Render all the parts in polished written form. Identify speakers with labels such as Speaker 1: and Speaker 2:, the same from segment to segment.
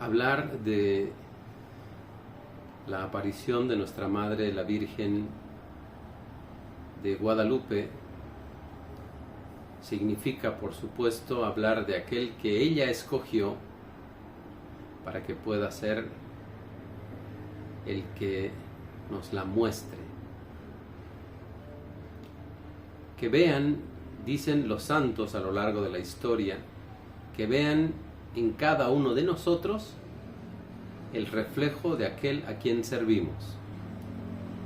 Speaker 1: hablar de la aparición de nuestra Madre, la Virgen de Guadalupe, significa, por supuesto, hablar de aquel que ella escogió para que pueda ser el que nos la muestre. Que vean, dicen los santos a lo largo de la historia, que vean en cada uno de nosotros el reflejo de aquel a quien servimos,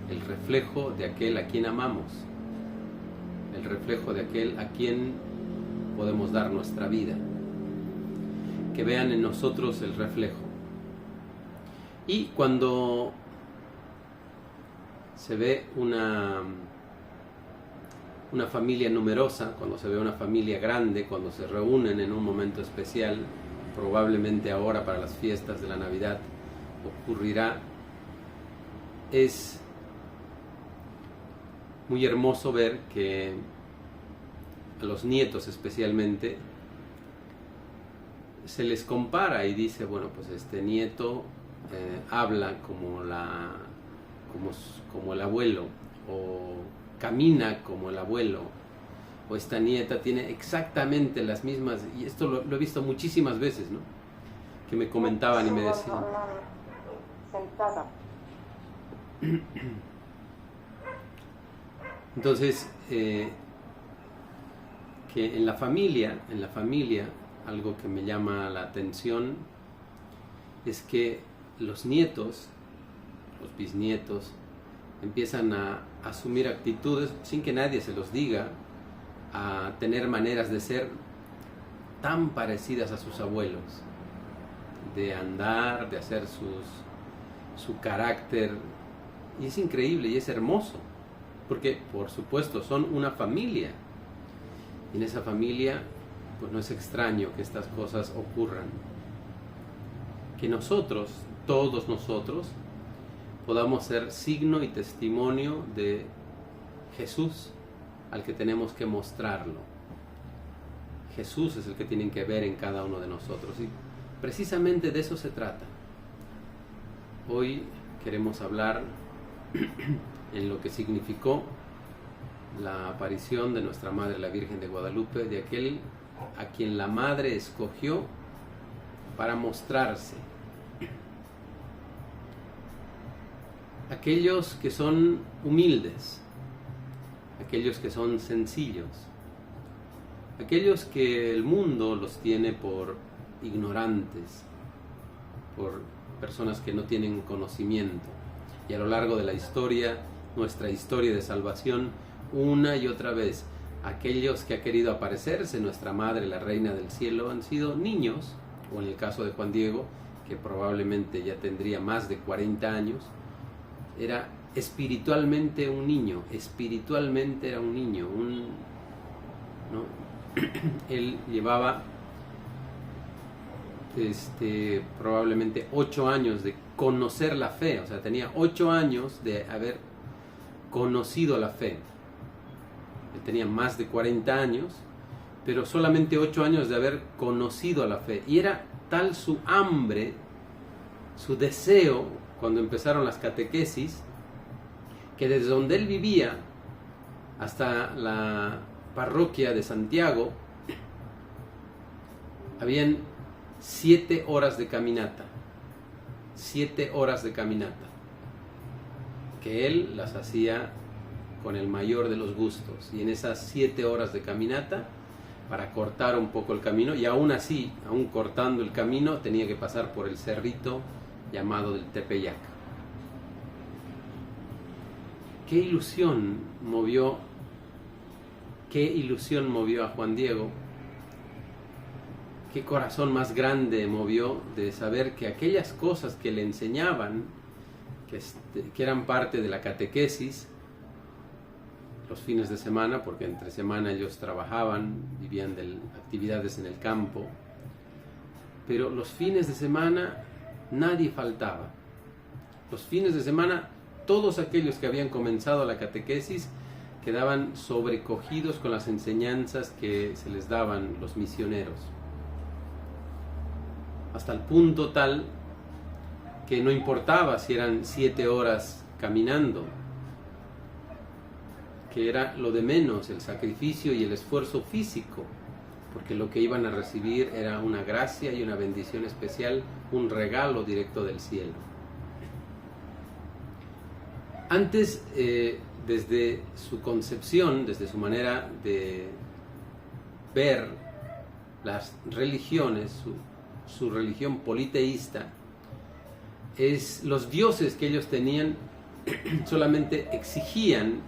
Speaker 1: el reflejo de aquel a quien amamos, el reflejo de aquel a quien podemos dar nuestra vida. Que vean en nosotros el reflejo. Y cuando se ve una familia numerosa, cuando se ve una familia grande, cuando se reúnen en un momento especial, probablemente ahora para las fiestas de la Navidad ocurrirá, es muy hermoso ver que a los nietos especialmente se les compara y dice, bueno, pues este nieto habla como el abuelo, o camina como el abuelo, o esta nieta tiene exactamente las mismas, y esto lo he visto muchísimas veces, ¿no? Que me comentaban y me decían.
Speaker 2: Sentada.
Speaker 1: Entonces, que en la familia, algo que me llama la atención es que los nietos, los bisnietos, empiezan a asumir actitudes sin que nadie se los diga, a tener maneras de ser tan parecidas a sus abuelos, de andar, de hacer su carácter, y es increíble y es hermoso, porque por supuesto son una familia, y en esa familia pues no es extraño que estas cosas ocurran, que nosotros, todos nosotros, podamos ser signo y testimonio de Jesús al que tenemos que mostrarlo. Jesús es el que tienen que ver en cada uno de nosotros, y precisamente de eso se trata. Hoy queremos hablar en lo que significó la aparición de nuestra Madre, la Virgen de Guadalupe, de aquel a quien la Madre escogió para mostrarse. Aquellos que son humildes, aquellos que son sencillos, aquellos que el mundo los tiene por ignorantes, por personas que no tienen conocimiento. Y a lo largo de la historia, nuestra historia de salvación, una y otra vez, aquellos que ha querido aparecerse nuestra Madre, la Reina del Cielo, han sido niños, o en el caso de Juan Diego, que probablemente ya tendría más de 40 años, era espiritualmente un niño, espiritualmente era un niño, ¿no? Él llevaba probablemente 8 años de conocer la fe, o sea, tenía 8 años de haber conocido la fe. Él tenía más de 40 años, pero solamente 8 años de haber conocido la fe, y era tal su hambre, su deseo, cuando empezaron las catequesis, que desde donde él vivía hasta la parroquia de Santiago habían 7 horas de caminata, 7 horas de caminata, que él las hacía con el mayor de los gustos, y en esas 7 horas de caminata, para cortar un poco el camino, y aún así, aún cortando el camino, tenía que pasar por el cerrito llamado del Tepeyac. ¿Qué ilusión movió a Juan Diego? ¿Qué corazón más grande movió de saber que aquellas cosas que le enseñaban, que eran parte de la catequesis, los fines de semana, porque entre semana ellos trabajaban, vivían de actividades en el campo, pero los fines de semana nadie faltaba. Los fines de semana, todos aquellos que habían comenzado la catequesis quedaban sobrecogidos con las enseñanzas que se les daban los misioneros. hasta el punto tal que no importaba si eran 7 horas caminando, que era lo de menos, el sacrificio y el esfuerzo físico, porque lo que iban a recibir era una gracia y una bendición especial, un regalo directo del cielo. Antes, desde su concepción, desde su manera de ver las religiones, su religión politeísta, los dioses que ellos tenían solamente exigían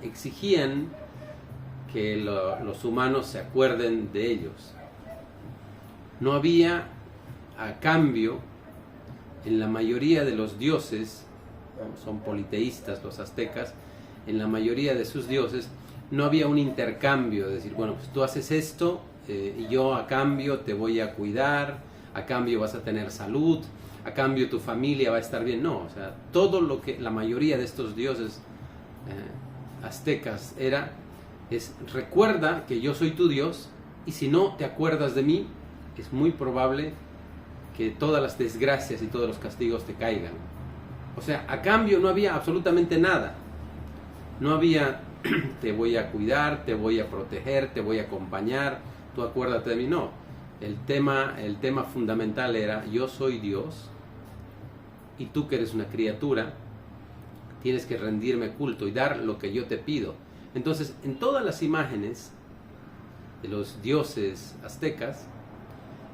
Speaker 1: que los humanos se acuerden de ellos. No había, a cambio, en la mayoría de los dioses, son politeístas los aztecas, en la mayoría de sus dioses no había un intercambio, de decir, bueno, pues tú haces esto y yo a cambio te voy a cuidar, a cambio vas a tener salud, a cambio tu familia va a estar bien. No, o sea, todo lo que la mayoría de estos dioses aztecas es recuerda que yo soy tu Dios, y si no te acuerdas de mí, es muy probable que todas las desgracias y todos los castigos te caigan. O sea, a cambio no había absolutamente nada. No había te voy a cuidar, te voy a proteger, te voy a acompañar, tú acuérdate de mí. No, el tema fundamental era yo soy Dios y tú que eres una criatura tienes que rendirme culto y dar lo que yo te pido. Entonces, en todas las imágenes de los dioses aztecas,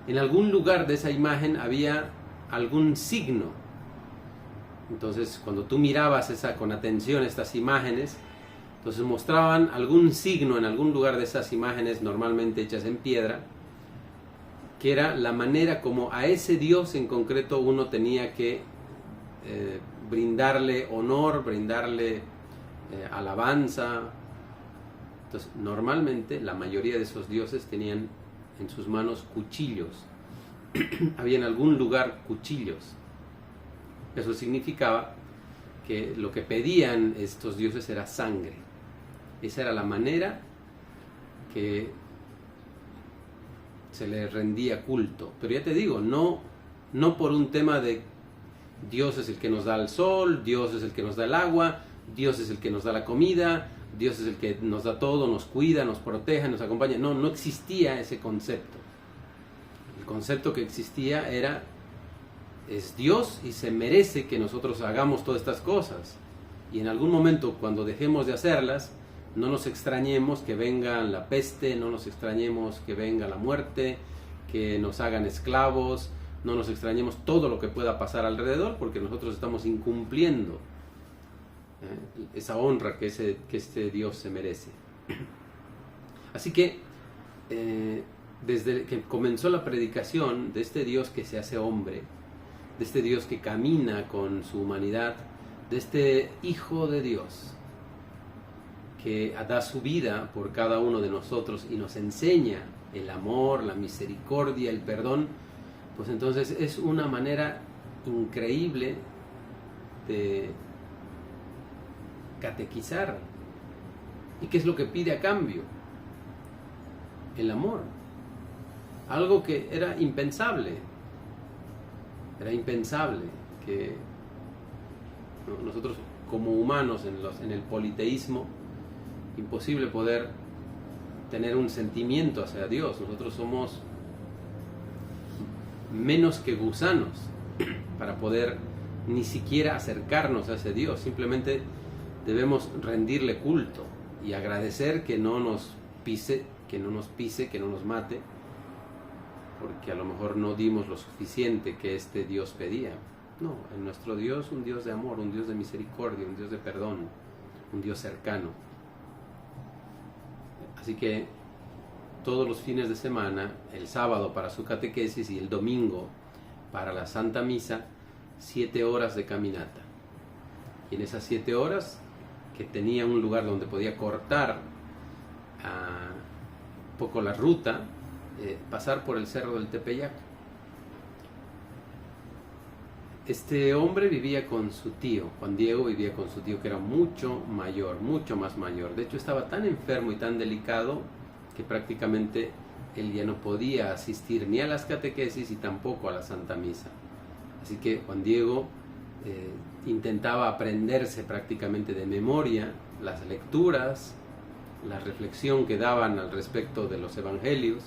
Speaker 1: en algún lugar de esa imagen había algún signo. Entonces, cuando tú mirabas con atención estas imágenes, entonces mostraban algún signo en algún lugar de esas imágenes, normalmente hechas en piedra, que era la manera como a ese Dios en concreto uno tenía que brindarle honor, brindarle alabanza. Entonces, normalmente la mayoría de esos dioses tenían en sus manos cuchillos. Había en algún lugar cuchillos. Eso significaba que lo que pedían estos dioses era sangre. Esa era la manera que se les rendía culto. Pero ya te digo, no por un tema de Dios es el que nos da el sol, Dios es el que nos da el agua, Dios es el que nos da la comida, Dios es el que nos da todo, nos cuida, nos protege, nos acompaña. No existía ese concepto. El concepto que existía es Dios y se merece que nosotros hagamos todas estas cosas. Y en algún momento, cuando dejemos de hacerlas, no nos extrañemos que venga la peste, no nos extrañemos que venga la muerte, que nos hagan esclavos, no nos extrañemos todo lo que pueda pasar alrededor, porque nosotros estamos incumpliendo esa honra que este Dios se merece. Así que desde que comenzó la predicación de este Dios que se hace hombre, de este Dios que camina con su humanidad, de este Hijo de Dios que da su vida por cada uno de nosotros y nos enseña el amor, la misericordia, el perdón, pues entonces es una manera increíble de catequizar. ¿Y qué es lo que pide a cambio? El amor. Algo que era impensable. Era impensable que nosotros como humanos en el politeísmo, imposible poder tener un sentimiento hacia Dios. Nosotros somos menos que gusanos para poder ni siquiera acercarnos a ese Dios. Simplemente debemos rendirle culto y agradecer que no nos pise, que no nos mate, porque a lo mejor no dimos lo suficiente que este Dios pedía. No, en nuestro Dios, un Dios de amor, un Dios de misericordia, un Dios de perdón, un Dios cercano. Así que todos los fines de semana, el sábado para su catequesis y el domingo para la Santa Misa, 7 horas de caminata. Y en esas 7 horas, que tenía un lugar donde podía cortar un poco la ruta, pasar por el cerro del Tepeyac. Este hombre vivía con su tío, Juan Diego vivía con su tío, que era mucho mayor, mucho más mayor. De hecho, estaba tan enfermo y tan delicado que prácticamente él ya no podía asistir ni a las catequesis y tampoco a la Santa Misa. Así que Juan Diego intentaba aprenderse prácticamente de memoria las lecturas, la reflexión que daban al respecto de los evangelios,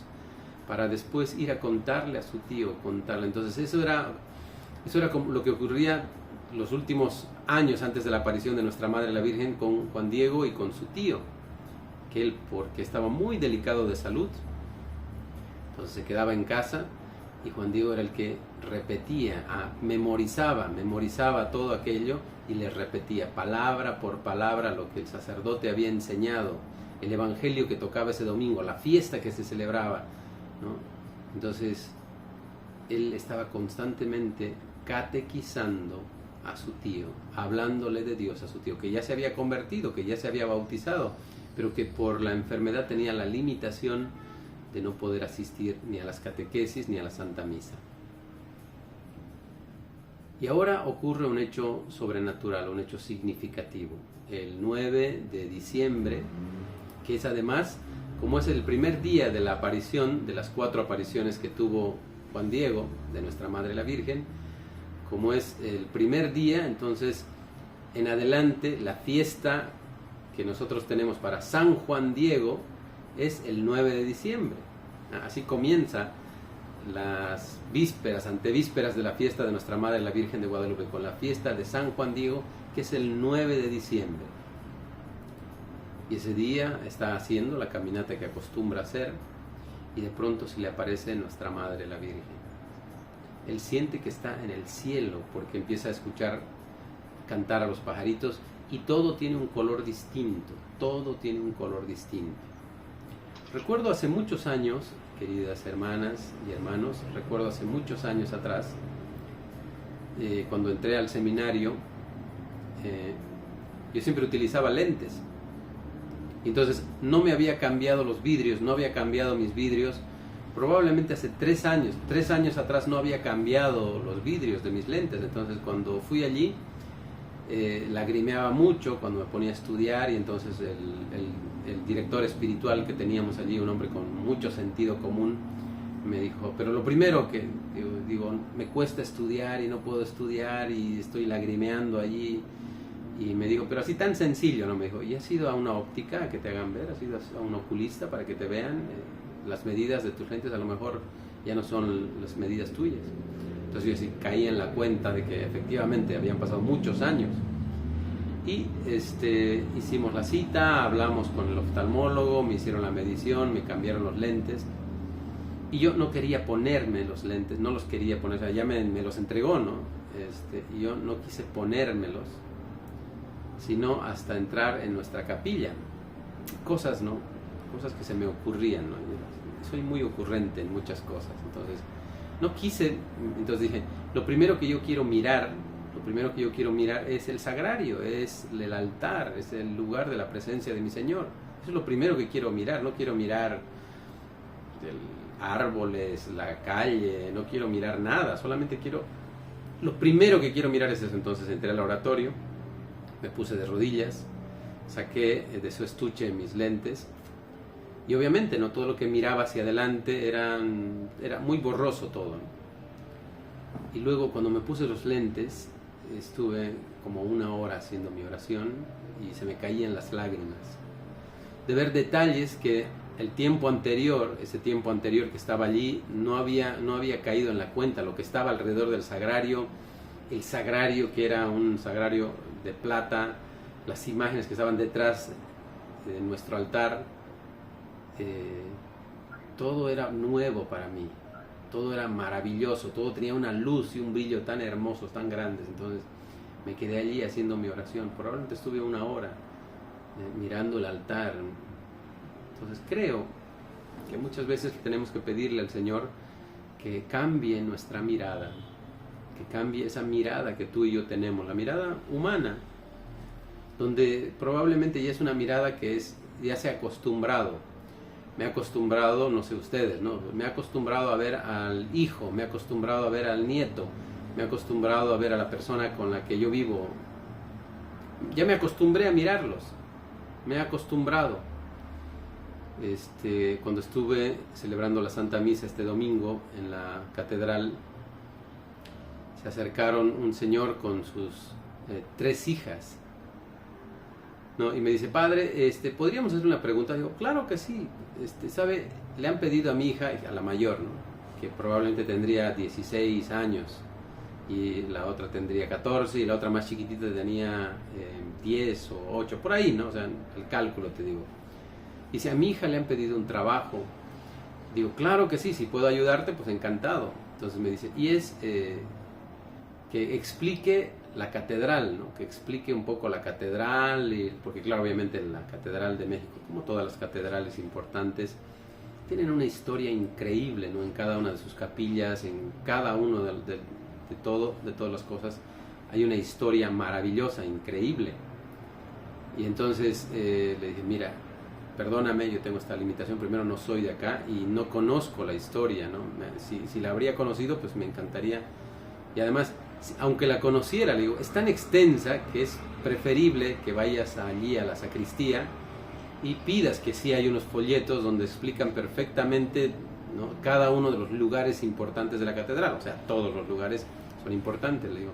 Speaker 1: para después ir a contarle a su tío, contarle. Entonces eso era como lo que ocurría los últimos años antes de la aparición de nuestra Madre la Virgen con Juan Diego y con su tío, que él, porque estaba muy delicado de salud, entonces se quedaba en casa, y Juan Diego era el que repetía, memorizaba todo aquello y le repetía palabra por palabra lo que el sacerdote había enseñado, el evangelio que tocaba ese domingo, la fiesta que se celebraba, ¿no? Entonces él estaba constantemente catequizando a su tío, hablándole de Dios a su tío, que ya se había convertido, que ya se había bautizado, pero que por la enfermedad tenía la limitación de no poder asistir ni a las catequesis ni a la Santa Misa. Y ahora ocurre un hecho sobrenatural, un hecho significativo. El 9 de diciembre, que es además, como es el primer día de la aparición, de las 4 apariciones que tuvo Juan Diego, de nuestra Madre la Virgen, como es el primer día, entonces en adelante la fiesta que nosotros tenemos para San Juan Diego es el 9 de diciembre. Así comienza las vísperas, antevísperas de la fiesta de nuestra Madre la Virgen de Guadalupe, con la fiesta de San Juan Diego, que es el 9 de diciembre. Y ese día está haciendo la caminata que acostumbra hacer, y de pronto se le aparece nuestra Madre la Virgen. Él siente que está en el cielo, porque empieza a escuchar cantar a los pajaritos, y todo tiene un color distinto, todo tiene un color distinto. Recuerdo hace muchos años, queridas hermanas y hermanos, recuerdo hace muchos años atrás, cuando entré al seminario, yo siempre utilizaba lentes. Entonces no me había cambiado los vidrios, no había cambiado mis vidrios. Probablemente hace 3 años atrás no había cambiado los vidrios de mis lentes. Entonces cuando fui allí, lagrimeaba mucho cuando me ponía a estudiar, y entonces el director espiritual que teníamos allí, un hombre con mucho sentido común, me dijo, pero lo primero que digo, me cuesta estudiar y no puedo estudiar y estoy lagrimeando allí, y me dijo, pero así tan sencillo, ¿no? Me dijo, ¿y has ido a una óptica a que te hagan ver? ¿Has ido a un oculista para que te vean? Las medidas de tus lentes a lo mejor ya no son las medidas tuyas. Entonces yo sí caí en la cuenta de que efectivamente habían pasado muchos años. Y hicimos la cita, hablamos con el oftalmólogo, me hicieron la medición, me cambiaron los lentes. Y yo no quería ponerme los lentes, no los quería poner, o sea, ya me los entregó, ¿no? Y yo no quise ponérmelos, sino hasta entrar en nuestra capilla. Cosas, ¿no? Cosas que se me ocurrían, ¿no? Yo soy muy ocurrente en muchas cosas, entonces no quise. Entonces dije, lo primero que yo quiero mirar es el sagrario, es el altar, es el lugar de la presencia de mi Señor. Eso es lo primero que quiero mirar. No quiero mirar árboles, la calle, no quiero mirar nada, solamente lo primero que quiero mirar es eso. Entonces entré al oratorio, me puse de rodillas, saqué de su estuche mis lentes, y obviamente no todo lo que miraba hacia adelante era muy borroso todo, ¿no? Y luego cuando me puse los lentes, estuve como 1 hora haciendo mi oración y se me caían las lágrimas de ver detalles que ese tiempo anterior que estaba allí no había caído en la cuenta, lo que estaba alrededor del sagrario, el sagrario que era un sagrario de plata, las imágenes que estaban detrás de nuestro altar, todo era nuevo para mí, todo era maravilloso, todo tenía una luz y un brillo tan hermosos, tan grandes. Entonces me quedé allí haciendo mi oración, probablemente estuve 1 hora mirando el altar. Entonces creo que muchas veces tenemos que pedirle al Señor que cambie nuestra mirada, que cambie esa mirada que tú y yo tenemos, la mirada humana, donde probablemente ya es una mirada que ya se ha acostumbrado. Me he acostumbrado, no sé ustedes, ¿no? Me he acostumbrado a ver al hijo, me he acostumbrado a ver al nieto, me he acostumbrado a ver a la persona con la que yo vivo. Ya me acostumbré a mirarlos, me he acostumbrado. Cuando estuve celebrando la Santa Misa este domingo en la catedral, se acercaron un señor con sus 3 hijas, ¿no? Y me dice, padre, ¿podríamos hacer una pregunta? Digo, claro que sí. ¿Sabe? Le han pedido a mi hija, a la mayor, ¿no?, que probablemente tendría 16 años, y la otra tendría 14, y la otra más chiquitita tenía 10 o 8, por ahí, ¿no? O sea, el cálculo te digo. Y si a mi hija le han pedido un trabajo, digo, claro que sí, si puedo ayudarte, pues encantado. Entonces me dice, y es que explique la catedral, ¿no? Que explique un poco la catedral, porque claro, obviamente la Catedral de México, como todas las catedrales importantes, tienen una historia increíble, ¿no? En cada una de sus capillas, en cada uno de todas las cosas, hay una historia maravillosa, increíble. Y entonces le dije, mira, perdóname, yo tengo esta limitación, primero no soy de acá y no conozco la historia, ¿no? Si la habría conocido, pues me encantaría. Y además, aunque la conociera, le digo, es tan extensa que es preferible que vayas allí a la sacristía y pidas que sí hay unos folletos donde explican perfectamente, ¿no?, cada uno de los lugares importantes de la catedral. O sea, todos los lugares son importantes, le digo.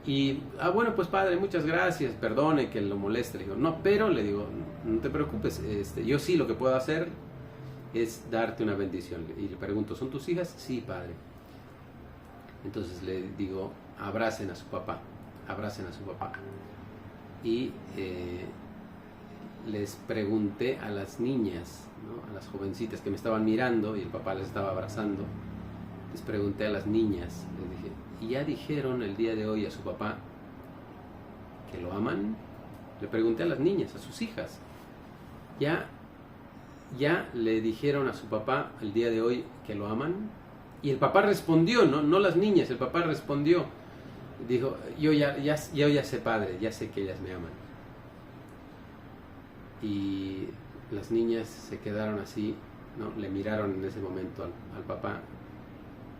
Speaker 1: Y, bueno, pues padre, muchas gracias, perdone que lo moleste. Le digo, no, pero le digo, no te preocupes, yo sí lo que puedo hacer es darte una bendición. Y le pregunto, ¿son tus hijas? Sí, padre. Entonces le digo, abracen a su papá, abracen a su papá. Y les pregunté a las niñas, ¿no?, a las jovencitas que me estaban mirando y el papá les estaba abrazando, les pregunté a las niñas, les dije, ¿y ya dijeron el día de hoy a su papá que lo aman? Le pregunté a las niñas, a sus hijas, ¿ya le dijeron a su papá el día de hoy que lo aman? Y el papá respondió, no las niñas, el papá respondió, dijo, yo ya sé, padre, ya sé que ellas me aman. Y las niñas se quedaron así, ¿no? Le miraron en ese momento al papá,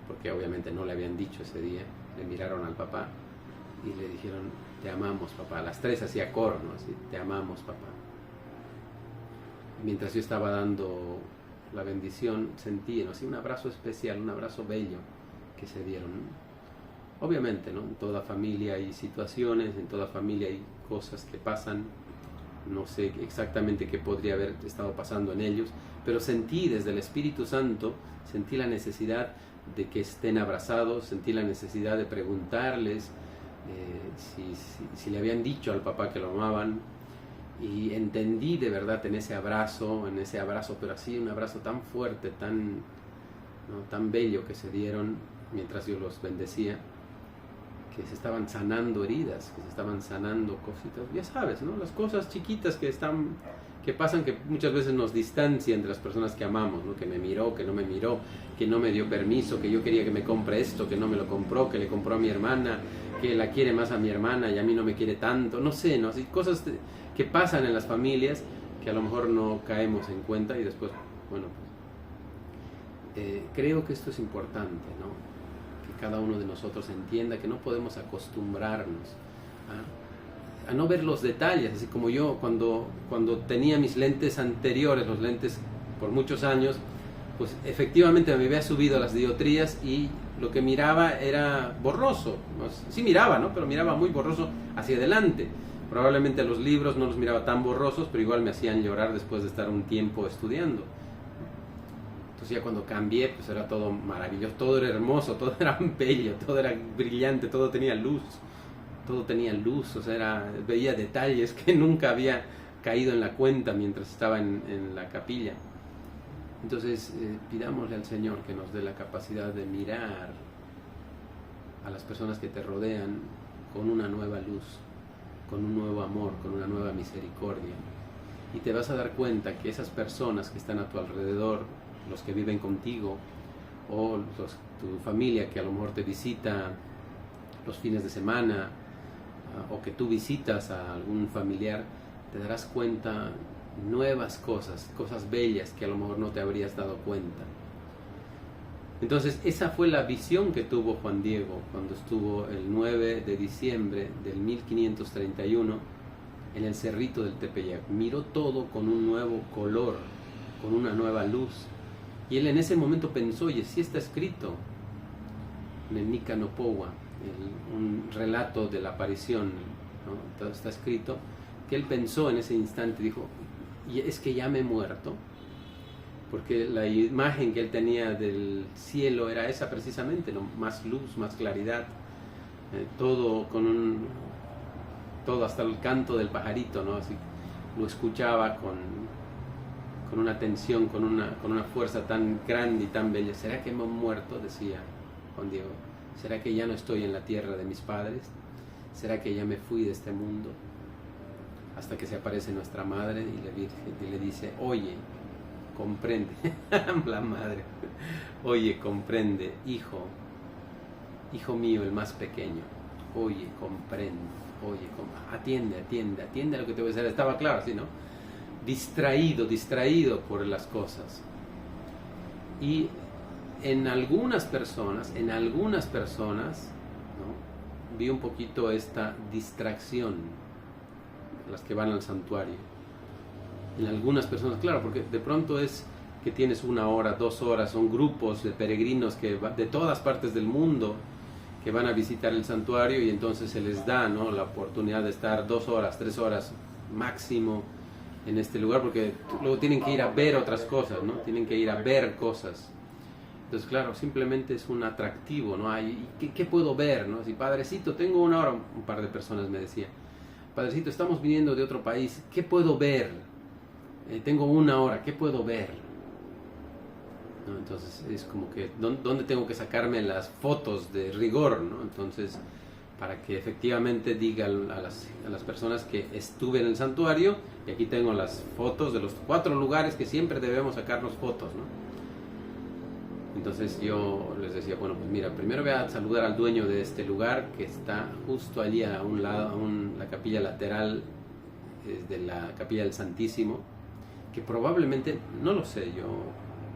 Speaker 1: porque obviamente no le habían dicho ese día. Le miraron al papá y le dijeron, te amamos, papá. Las 3 hacía coro, ¿no? Así, te amamos, papá. Mientras yo estaba dando la bendición, sentí, ¿no?, así un abrazo especial, un abrazo bello que se dieron. Obviamente, ¿no?, en toda familia hay situaciones, en toda familia hay cosas que pasan. No sé exactamente qué podría haber estado pasando en ellos, pero sentí desde el Espíritu Santo, sentí la necesidad de que estén abrazados, sentí la necesidad de preguntarles si le habían dicho al papá que lo amaban, y entendí de verdad en ese abrazo, pero así un abrazo tan fuerte, tan bello que se dieron mientras yo los bendecía, que se estaban sanando heridas, que se estaban sanando cositas, ya sabes, ¿no?, las cosas chiquitas que pasan, que muchas veces nos distancian de las personas que amamos, ¿no?, que me miró, que no me miró, que no me dio permiso, que yo quería que me compre esto, que no me lo compró, que le compró a mi hermana, que la quiere más a mi hermana y a mí no me quiere tanto, no sé, ¿no?, así cosas que pasan en las familias que a lo mejor no caemos en cuenta y después, bueno, pues, creo que esto es importante, ¿no?, cada uno de nosotros entienda que no podemos acostumbrarnos a no ver los detalles, así como yo cuando tenía mis lentes anteriores, los lentes por muchos años, pues efectivamente me había subido las dioptrías y lo que miraba era borroso, ¿no? Sí miraba, ¿no?, pero miraba muy borroso hacia adelante. Probablemente los libros no los miraba tan borrosos, pero igual me hacían llorar después de estar un tiempo estudiando. Entonces ya cuando cambié, pues era todo maravilloso, todo era hermoso, todo era bello, todo era brillante, todo tenía luz, o sea, veía detalles que nunca había caído en la cuenta mientras estaba en la capilla. Entonces pidámosle al Señor que nos dé la capacidad de mirar a las personas que te rodean con una nueva luz, con un nuevo amor, con una nueva misericordia. Y te vas a dar cuenta que esas personas que están a tu alrededor, los que viven contigo o tu familia que a lo mejor te visita los fines de semana, o que tú visitas a algún familiar, te darás cuenta nuevas cosas bellas que a lo mejor no te habrías dado cuenta. Entonces esa fue la visión que tuvo Juan Diego cuando estuvo el 9 de diciembre del 1531 en el Cerrito del Tepeyac. Miró todo con un nuevo color, con una nueva luz. Y él en ese momento pensó, oye, sí está escrito en el Nika no Powa, un relato de la aparición, ¿no? Todo está escrito, que él pensó en ese instante, dijo, y es que ya me he muerto, porque la imagen que él tenía del cielo era esa precisamente, ¿no? Más luz, más claridad, todo todo hasta el canto del pajarito, ¿no? Así, lo escuchaba con una tensión, con una fuerza tan grande y tan bella. ¿Será que me he muerto?, decía Juan Diego. ¿Será que ya no estoy en la tierra de mis padres? ¿Será que ya me fui de este mundo? Hasta que se aparece nuestra madre y la Virgen y le dice, oye, comprende, la madre, oye, comprende, hijo mío, el más pequeño, oye, comprende, oye, atiende a lo que te voy a decir. Estaba claro, ¿sí, no? Distraído por las cosas. Y en algunas personas, ¿no?, vi un poquito esta distracción, las que van al santuario. En algunas personas, claro, porque de pronto es que tienes 1 hora, 2 horas, son grupos de peregrinos que de todas partes del mundo que van a visitar el santuario, y entonces se les da, ¿no?, la oportunidad de estar 2 horas, 3 horas máximo en este lugar, porque luego tienen que ir a ver otras cosas, ¿no? Tienen que ir a ver cosas. Entonces, claro, simplemente es un atractivo, ¿no? ¿Qué puedo ver, no? Si, padrecito, tengo 1 hora, un par de personas me decían, padrecito, estamos viniendo de otro país, ¿qué puedo ver? Tengo 1 hora, ¿qué puedo ver? ¿No? Entonces es como que, ¿dónde tengo que sacarme las fotos de rigor, ¿no? Entonces, para que efectivamente diga a las personas que estuve en el santuario, y aquí tengo las fotos de los 4 lugares que siempre debemos sacarnos fotos, ¿no? Entonces yo les decía, bueno, pues mira, primero voy a saludar al dueño de este lugar, que está justo allí a un lado, la capilla lateral de la capilla del Santísimo, que probablemente, no lo sé, yo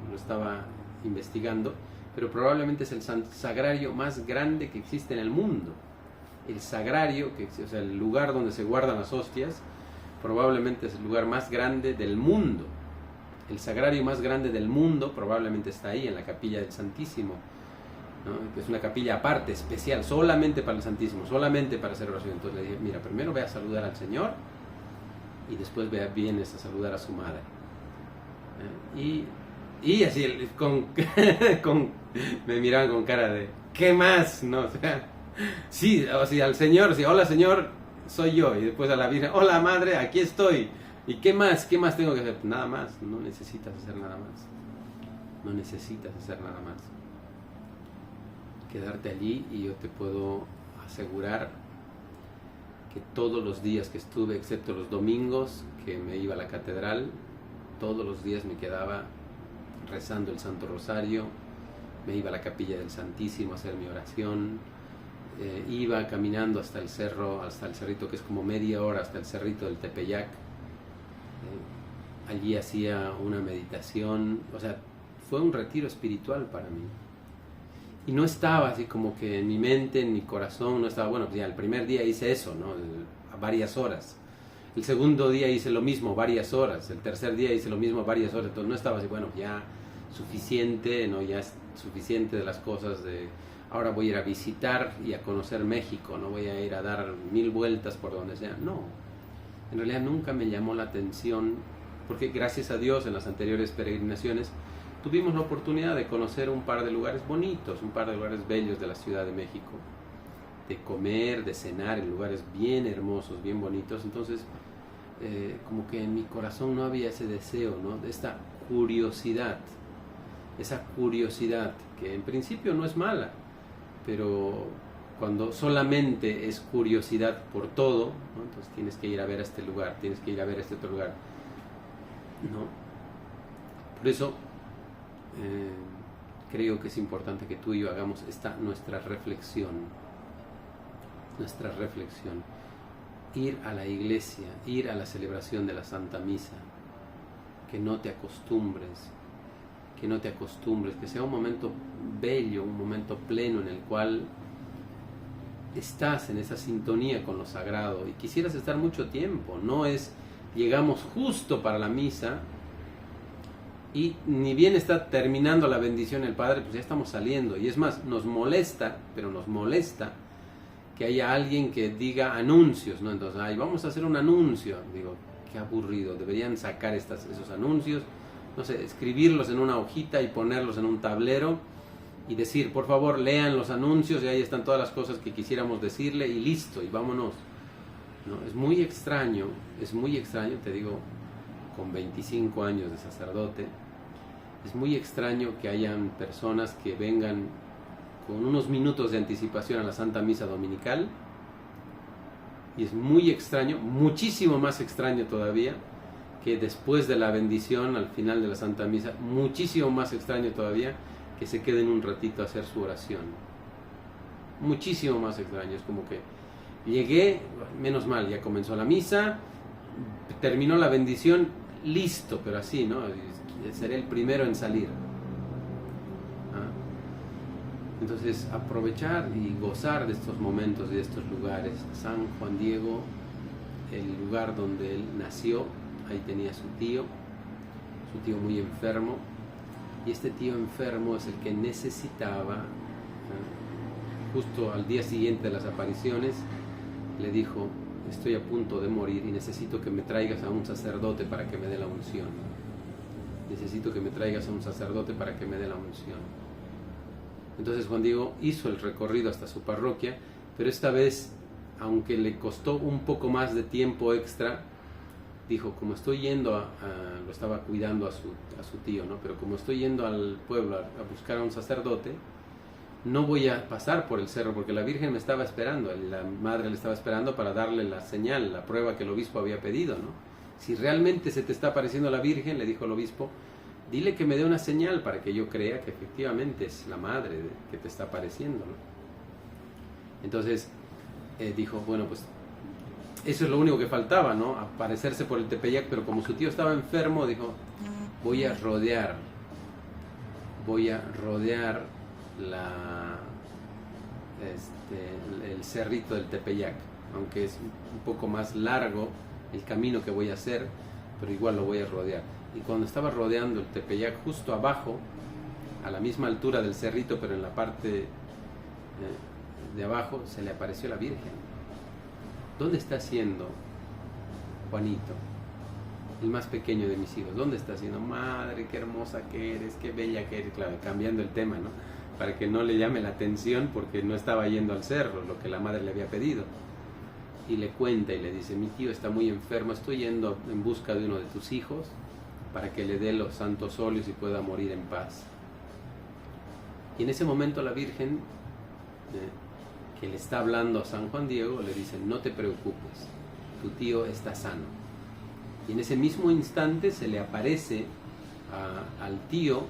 Speaker 1: lo estaba investigando, pero probablemente es el sagrario más grande que existe en el mundo. El sagrario, o sea, el lugar donde se guardan las hostias, probablemente es el lugar más grande del mundo. El sagrario más grande del mundo probablemente está ahí, en la capilla del Santísimo, ¿no? Es una capilla aparte, especial, solamente para el Santísimo, solamente para hacer oración. Entonces le dije, mira, primero ve a saludar al Señor y después vienes a saludar a su madre. Y así, me miraban con cara de, ¿qué más? ¿No? O sea, sí, o sea, al Señor, sí, hola Señor, soy yo. Y después a la Virgen, hola Madre, aquí estoy. ¿Y qué más? ¿Qué más tengo que hacer? Nada más, no necesitas hacer nada más. No necesitas hacer nada más. Quedarte allí, y yo te puedo asegurar que todos los días que estuve, excepto los domingos que me iba a la catedral, todos los días me quedaba rezando el Santo Rosario, me iba a la capilla del Santísimo a hacer mi oración, iba caminando hasta el cerro, hasta el cerrito, que es como media hora, hasta el cerrito del Tepeyac. Allí hacía una meditación, o sea, fue un retiro espiritual para mí. Y no estaba así como que en mi mente, en mi corazón, no estaba, bueno, pues ya el primer día hice eso, ¿no? Varias horas. El segundo día hice lo mismo, varias horas. El tercer día hice lo mismo, varias horas. Entonces no estaba así, bueno, ya suficiente, ¿no? Ya es suficiente de las cosas de, ahora voy a ir a visitar y a conocer México, no voy a ir a dar 1000 vueltas por donde sea. No, en realidad nunca me llamó la atención, porque gracias a Dios en las anteriores peregrinaciones tuvimos la oportunidad de conocer un par de lugares bonitos, un par de lugares bellos de la Ciudad de México, de comer, de cenar en lugares bien hermosos, bien bonitos. Entonces, como que en mi corazón no había ese deseo, ¿no? De esta curiosidad, esa curiosidad que en principio no es mala, pero cuando solamente es curiosidad por todo, ¿no? Entonces tienes que ir a ver a este lugar, tienes que ir a ver a este otro lugar, ¿no? Por eso creo que es importante que tú y yo hagamos nuestra reflexión, ir a la iglesia, ir a la celebración de la Santa Misa, que no te acostumbres, que sea un momento bello, un momento pleno en el cual estás en esa sintonía con lo sagrado y quisieras estar mucho tiempo. No es llegamos justo para la misa y ni bien está terminando la bendición el padre, pues ya estamos saliendo. Y es más, nos molesta, pero nos molesta que haya alguien que diga anuncios, ¿no? Entonces, ay, vamos a hacer un anuncio. Digo, qué aburrido, deberían sacar esos anuncios, no sé, escribirlos en una hojita y ponerlos en un tablero y decir, por favor, lean los anuncios y ahí están todas las cosas que quisiéramos decirle y listo, y vámonos. ¿No? Es muy extraño, te digo, con 25 años de sacerdote, es muy extraño que hayan personas que vengan con unos minutos de anticipación a la Santa Misa Dominical, y es muy extraño, muchísimo más extraño todavía, que después de la bendición, al final de la Santa Misa, muchísimo más extraño todavía, que se queden un ratito a hacer su oración. Muchísimo más extraño, es como que llegué, menos mal, ya comenzó la misa, terminó la bendición, listo, pero así, ¿no? Seré el primero en salir. Entonces, aprovechar y gozar de estos momentos y de estos lugares. San Juan Diego, el lugar donde él nació, ahí tenía su tío muy enfermo, y este tío enfermo es el que necesitaba, justo al día siguiente de las apariciones, le dijo, estoy a punto de morir y necesito que me traigas a un sacerdote para que me dé la unción. Necesito que me traigas a un sacerdote para que me dé la unción. Entonces Juan Diego hizo el recorrido hasta su parroquia, pero esta vez, aunque le costó un poco más de tiempo extra, dijo, como estoy yendo lo estaba cuidando a su tío, ¿no? Pero como estoy yendo al pueblo a buscar a un sacerdote, no voy a pasar por el cerro, porque la Virgen me estaba esperando, la madre le estaba esperando para darle la señal, la prueba que el obispo había pedido, ¿no? Si realmente se te está apareciendo la Virgen, le dijo el obispo, dile que me dé una señal para que yo crea que efectivamente es la madre que te está apareciendo, ¿no? Entonces dijo, bueno, pues eso es lo único que faltaba, ¿no? Aparecerse por el Tepeyac, pero como su tío estaba enfermo, dijo, voy a rodear el cerrito del Tepeyac, aunque es un poco más largo el camino que voy a hacer, pero igual lo voy a rodear. Y cuando estaba rodeando el Tepeyac, justo abajo, a la misma altura del cerrito, pero en la parte de abajo, se le apareció la Virgen. ¿Dónde está siendo Juanito, el más pequeño de mis hijos? ¿Dónde está siendo? Madre, qué hermosa que eres, qué bella que eres. Claro, cambiando el tema, ¿no? Para que no le llame la atención, porque no estaba yendo al cerro, lo que la madre le había pedido. Y le cuenta y le dice, mi tío está muy enfermo, estoy yendo en busca de uno de tus hijos para que le dé los santos óleos y pueda morir en paz. Y en ese momento la Virgen, que le está hablando a San Juan Diego, le dice, no te preocupes, tu tío está sano. Y en ese mismo instante se le aparece al tío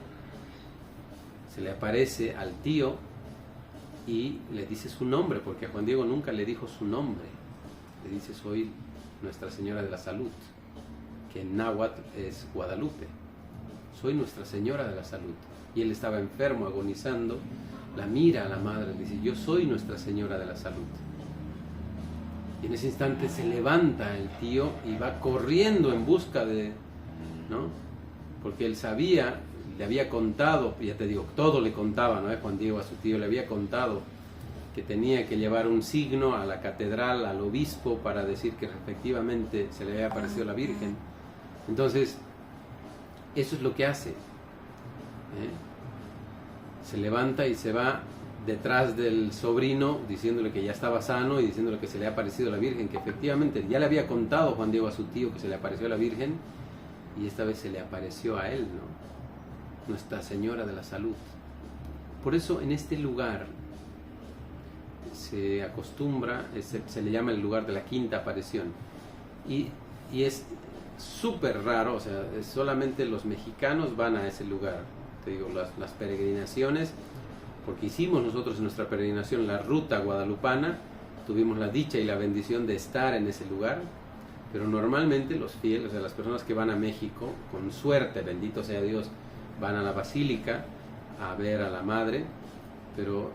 Speaker 1: y le dice su nombre, porque a Juan Diego nunca le dijo su nombre. Le dice, soy Nuestra Señora de la Salud, que en náhuatl es Guadalupe. Soy Nuestra Señora de la Salud. Y él estaba enfermo, agonizando, la mira a la madre, le dice, yo soy Nuestra Señora de la Salud. Y en ese instante se levanta el tío y va corriendo en busca de, ¿no? Porque él sabía, le había contado, ya te digo, todo le contaba, ¿no? Juan Diego a su tío le había contado que tenía que llevar un signo a la catedral, al obispo, para decir que efectivamente se le había aparecido la Virgen. Entonces, eso es lo que hace. Se levanta y se va detrás del sobrino, diciéndole que ya estaba sano y diciéndole que se le ha aparecido la Virgen, que efectivamente ya le había contado Juan Diego a su tío que se le apareció la Virgen, y esta vez se le apareció a él, ¿no? Nuestra Señora de la Salud. Por eso en este lugar se acostumbra, se le llama el lugar de la quinta aparición, y es súper raro, o sea, solamente los mexicanos van a ese lugar. Te digo, las peregrinaciones, porque hicimos nosotros en nuestra peregrinación la ruta guadalupana, tuvimos la dicha y la bendición de estar en ese lugar, pero normalmente los fieles, o sea, las personas que van a México, con suerte, bendito sea Dios, van a la basílica a ver a la madre, pero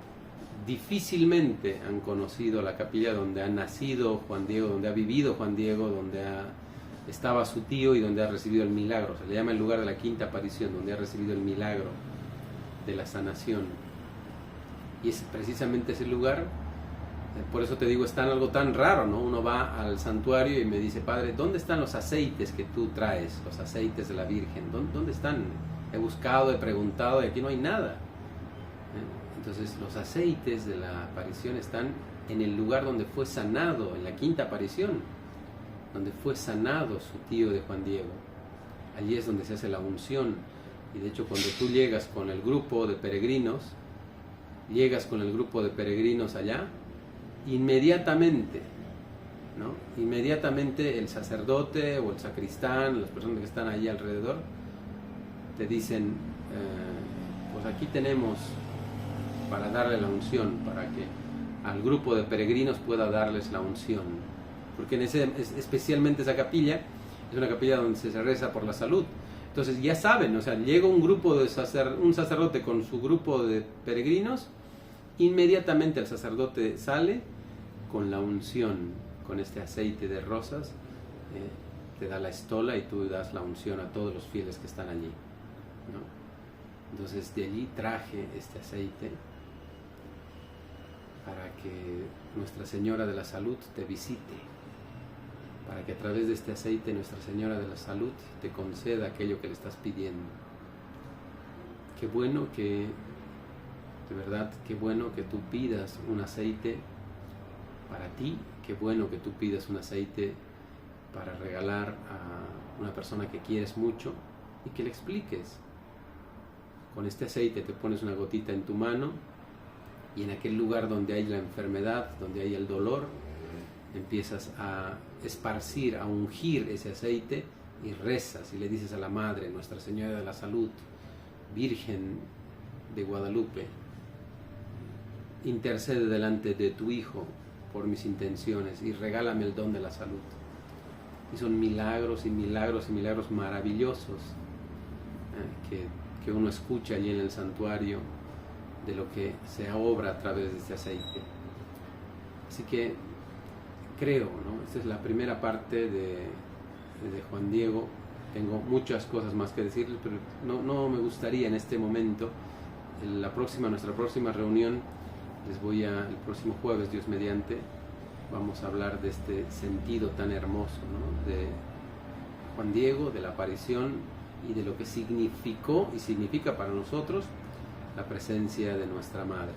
Speaker 1: difícilmente han conocido la capilla donde ha nacido Juan Diego, donde ha vivido Juan Diego, donde ha estaba su tío y donde ha recibido el milagro. Se le llama el lugar de la quinta aparición, donde ha recibido el milagro de la sanación. Y es precisamente ese lugar, por eso te digo, es algo tan raro, ¿no? Uno va al santuario y me dice, Padre, ¿dónde están los aceites que tú traes? Los aceites de la Virgen, ¿dónde están? He buscado, he preguntado y aquí no hay nada. Entonces los aceites de la aparición están en el lugar donde fue sanado, en la quinta aparición, donde fue sanado su tío de Juan Diego. Allí es donde se hace la unción. Y de hecho, cuando tú llegas con el grupo de peregrinos, allá, inmediatamente, ¿no? Inmediatamente el sacerdote o el sacristán, las personas que están allí alrededor, te dicen, pues aquí tenemos para darle la unción, para que al grupo de peregrinos pueda darles la unción. Porque especialmente esa capilla es una capilla donde se reza por la salud. Entonces ya saben, o sea, llega un sacerdote con su grupo de peregrinos, inmediatamente el sacerdote sale con la unción, con este aceite de rosas, te da la estola y tú das la unción a todos los fieles que están allí, ¿no? Entonces de allí traje este aceite para que Nuestra Señora de la Salud te visite, para que a través de este aceite Nuestra Señora de la Salud te conceda aquello que le estás pidiendo. Qué bueno que, de verdad, qué bueno que tú pidas un aceite para ti, qué bueno que tú pidas un aceite para regalar a una persona que quieres mucho y que le expliques. Con este aceite te pones una gotita en tu mano y en aquel lugar donde hay la enfermedad, donde hay el dolor, empiezas a esparcir, a ungir ese aceite y rezas y le dices a la Madre, Nuestra Señora de la Salud, Virgen de Guadalupe, intercede delante de tu Hijo por mis intenciones y regálame el don de la salud. Y son milagros y milagros y milagros maravillosos que uno escucha allí en el santuario de lo que se obra a través de este aceite. Así que creo, ¿no? Esta es la primera parte de Juan Diego. Tengo muchas cosas más que decirles, pero no me gustaría en este momento. Nuestra próxima reunión, el próximo jueves, Dios mediante, vamos a hablar de este sentido tan hermoso, ¿no? De Juan Diego, de la aparición y de lo que significó y significa para nosotros la presencia de nuestra Madre.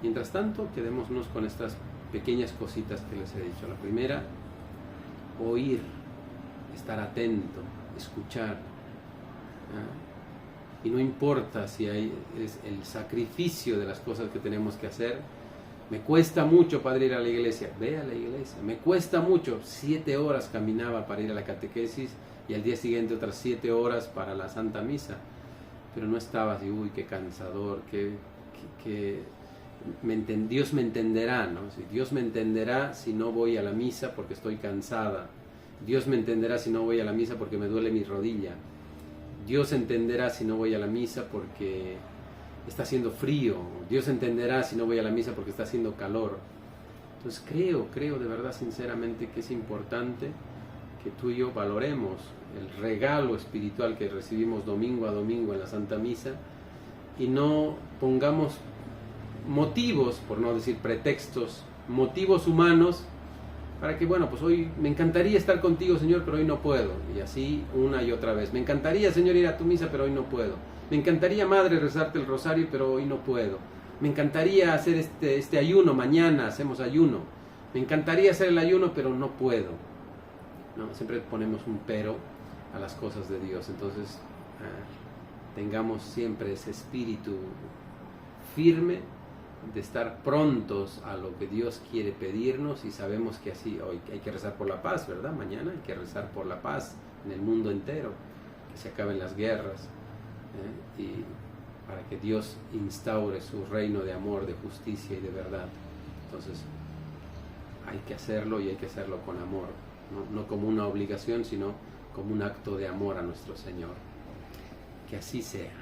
Speaker 1: Mientras tanto, quedémonos con estas pequeñas cositas que les he dicho. La primera, oír, estar atento, escuchar. Y no importa si es el sacrificio de las cosas que tenemos que hacer. Me cuesta mucho para ir a la iglesia, ve a la iglesia. Me cuesta mucho, 7 horas caminaba para ir a la catequesis y al día siguiente otras 7 horas para la Santa Misa. Pero no estaba así, uy, qué cansador, Dios me entenderá, ¿no? Dios me entenderá si no voy a la misa porque estoy cansada. Dios me entenderá si no voy a la misa porque me duele mi rodilla. Dios entenderá si no voy a la misa porque está haciendo frío. Dios entenderá si no voy a la misa porque está haciendo calor. Entonces creo de verdad sinceramente que es importante que tú y yo valoremos el regalo espiritual que recibimos domingo a domingo en la Santa Misa y no pongamos motivos, por no decir pretextos, motivos humanos para que, bueno, pues hoy me encantaría estar contigo, Señor, pero hoy no puedo. Y así una y otra vez. Me encantaría, Señor, ir a tu misa, pero hoy no puedo. Me encantaría, Madre, rezarte el rosario, pero hoy no puedo. Me encantaría hacer este ayuno, mañana hacemos ayuno. Me encantaría hacer el ayuno, pero no puedo. No, siempre ponemos un pero a las cosas de Dios. Entonces, tengamos siempre ese espíritu firme de estar prontos a lo que Dios quiere pedirnos, y sabemos que así hoy hay que rezar por la paz, ¿verdad? Mañana hay que rezar por la paz en el mundo entero, que se acaben las guerras, y para que Dios instaure su reino de amor, de justicia y de verdad. Entonces hay que hacerlo, y hay que hacerlo con amor, no como una obligación, sino como un acto de amor a nuestro Señor. Que así sea.